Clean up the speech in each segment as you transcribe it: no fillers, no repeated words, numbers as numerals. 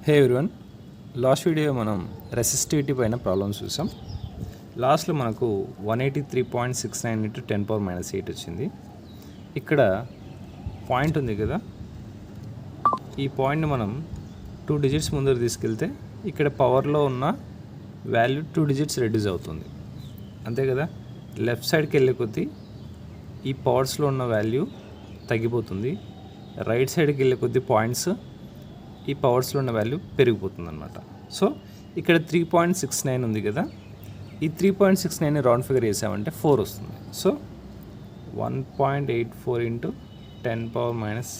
హే everyone, last video మనం resistivity పైన problems చూసాం. లాస్ట్లో మనకు 183.69 ఇంటూ 10⁻⁸ వచ్చింది. ఇక్కడ పాయింట్ ఉంది కదా, ఈ పాయింట్ని మనం 2 డిజిట్స్ ముందర తీసుకెళ్తే ఇక్కడ పవర్లో ఉన్న వాల్యూ 2 డిజిట్స్ రెడ్యూస్ అవుతుంది, అంతే కదా. లెఫ్ట్ సైడ్కి వెళ్ళే కొద్దీ ఈ పవర్స్లో ఉన్న వాల్యూ తగ్గిపోతుంది, రైట్ సైడ్కి వెళ్ళే కొద్దీ పాయింట్స్ ఈ పవర్స్లో ఉన్న వాల్యూ పెరిగిపోతుంది అనమాట. సో ఇక్కడ 3.69 ఉంది కదా, ఈ 3.69 రౌండ్ ఫిగర్ వేసామంటే 4 వస్తుంది. So 1.84 into 10⁻⁶.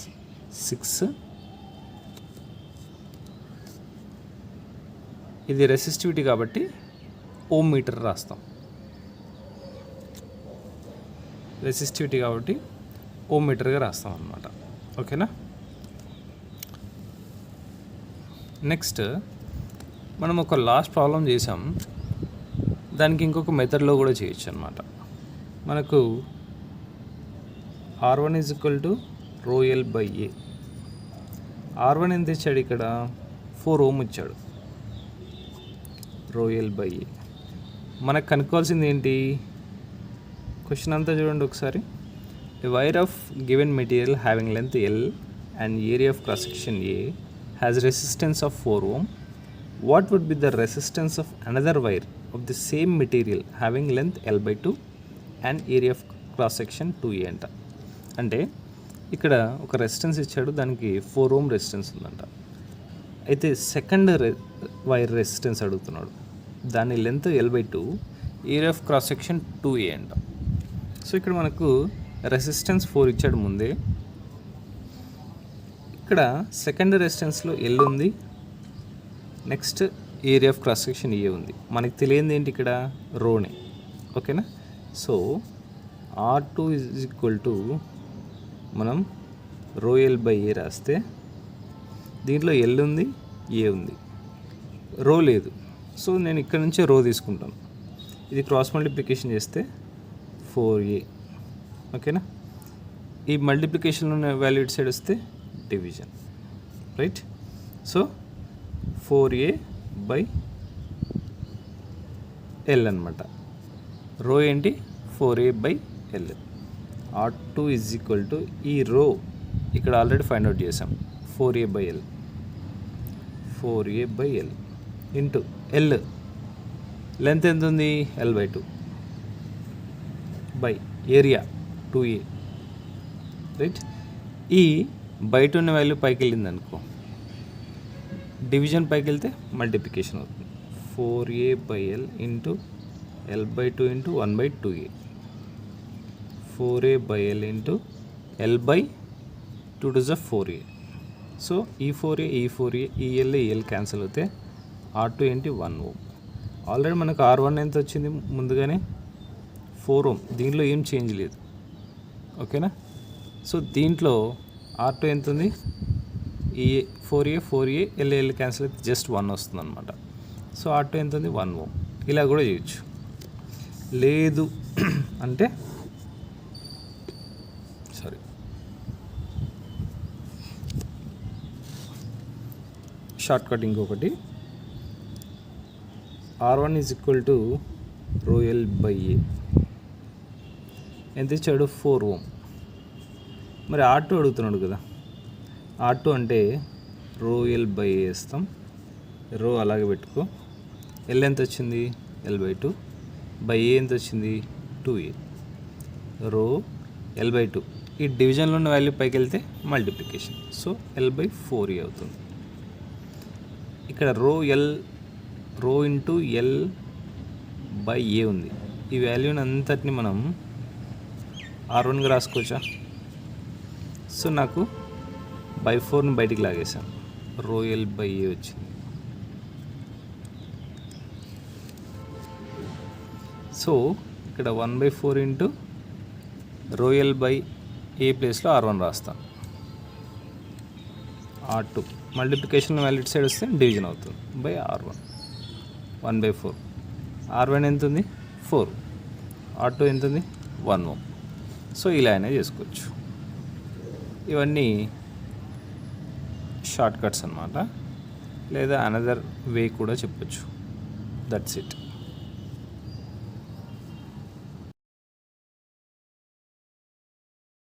ఇది రెసిస్టివిటీ కాబట్టి ఓమ్ మీటర్ రాస్తాం. రెసిస్టివిటీ కాబట్టి ఓమ్ మీటర్గా రాస్తాం అనమాట. ఓకేనా. నెక్స్ట్ మనం ఒక లాస్ట్ ప్రాబ్లం చేసాం, దానికి ఇంకొక మెథడ్లో కూడా చేయొచ్చు అనమాట. మనకు R1 = ρl/A. R1 ఎంత ఇచ్చాడు, ఇక్కడ 4 ఓమ్ ఇచ్చాడు. ρl/A మనకు కనుక్కోవాల్సింది ఏంటి, క్వశ్చన్ అంతా చూడండి ఒకసారి. A wire of given material having length L and area of cross section A has resistance of 4 ohm. What would be the resistance of another wire of the same material having length L/2 and area of cross section 2A అంట. అంటే ఇక్కడ ఒక resistance ఇచ్చాడు, దానికి 4 ohm resistance ఉందంట. అయితే second wire resistance అడుగుతున్నాడు, దాని length L/2, area of cross section 2A అంట. సో ఇక్కడ మనకు రెసిస్టెన్స్ 4 ఇచ్చాడు ముందే. ఇక్కడ సెకండ్ రెసిస్టెన్స్లో L ఉంది, next area of cross section ఏ ఉంది. మనకి తెలియంది ఏంటి ఇక్కడ, రోనే. ఓకేనా. సో R2 = మనం ρl/A రాస్తే దీంట్లో L ఉంది, ఏ ఉంది, రో లేదు. సో నేను ఇక్కడ నుంచే రో తీసుకుంటాను. ఇది క్రాస్ మల్టిప్లికేషన్ చేస్తే 4A. ఓకేనా. ఈ మల్టిప్లికేషన్లో ఉన్న వాల్యూ ఇటు సైడ్ వస్తే డివిజన్, రైట్. సో 4A/L అనమాట. రో ఏంటి, 4A/L. R2 = ఈ రో ఇక్కడ ఆల్రెడీ ఫైండ్ అవుట్ చేసాం, 4A/L. 4A/L into L length ఎంత ఉంది, L/2 by area 2A, right. ఈ బయట ఉన్న వాల్యూ పైకి వెళ్ళింది అనుకో, డివిజన్ పైకి వెళ్తే మల్టిప్లికేషన్ అవుతుంది. 4A/L into L/2 into 1/2A. 4A/L into L/2 = 4A. So ఈ 4A ఈ 4A ఈ L క్యాన్సిల్ అవుతే R2 ఏంటి, 1 ohm. ఆల్రెడీ మనకు R1 ఎంత వచ్చింది ముందుగానే, 4 ohm. దీంట్లో ఏం చేంజ్ లేదు. ఓకేనా. సో దీంట్లో R2 ఎంత ఉంది, ఈ 4A L క్యాన్సిల్ అయితే జస్ట్ 1 వస్తుంది అనమాట. సో R2 ఎంత ఉంది, 1 ohm. ఇలా కూడా చేయొచ్చు. లేదు అంటే షార్ట్ కట్ ఇంకొకటి, R1 = ρl/A. ఎంత ఇచ్చాడు, 4 ohm. మరి R2 అడుగుతున్నాడు కదా, R2 అంటే ρl/A వేస్తాం, రో అలాగే పెట్టుకో. L ఎంత వచ్చింది, L/2 బై A ఎంత వచ్చింది, 2A. రో L/2, ఈ డివిజన్లో ఉన్న వాల్యూ పైకి వెళ్తే మల్టిప్లికేషన్, సో L/4A అవుతుంది. ఇక్కడ రో ఇంటూ L/A ఉంది. ఈ వాల్యూని అంతటిని మనం R1గా రాసుకోవచ్చా. సో నాకు /4ని బయటికి లాగేసాను, ρl/A వచ్చింది. సో ఇక్కడ 1/4 ఇంటూ ρl/A ప్లేస్లో R1 రాస్తాను. R2 మల్టిప్లికేషన్ వాల్యూ సైడ్ వస్తే డివిజన్ అవుతుంది బై R1. 1/4. R1 ఎంత ఉంది, 4. R2 ఎంత ఉంది, 1 ohm. సో ఇలా అయినా చేసుకోవచ్చు. ఇవన్నీ షార్ట్ కట్స్ అన్నమాట. లేదా అనదర్ వే కూడా చెప్పొచ్చు. That's it.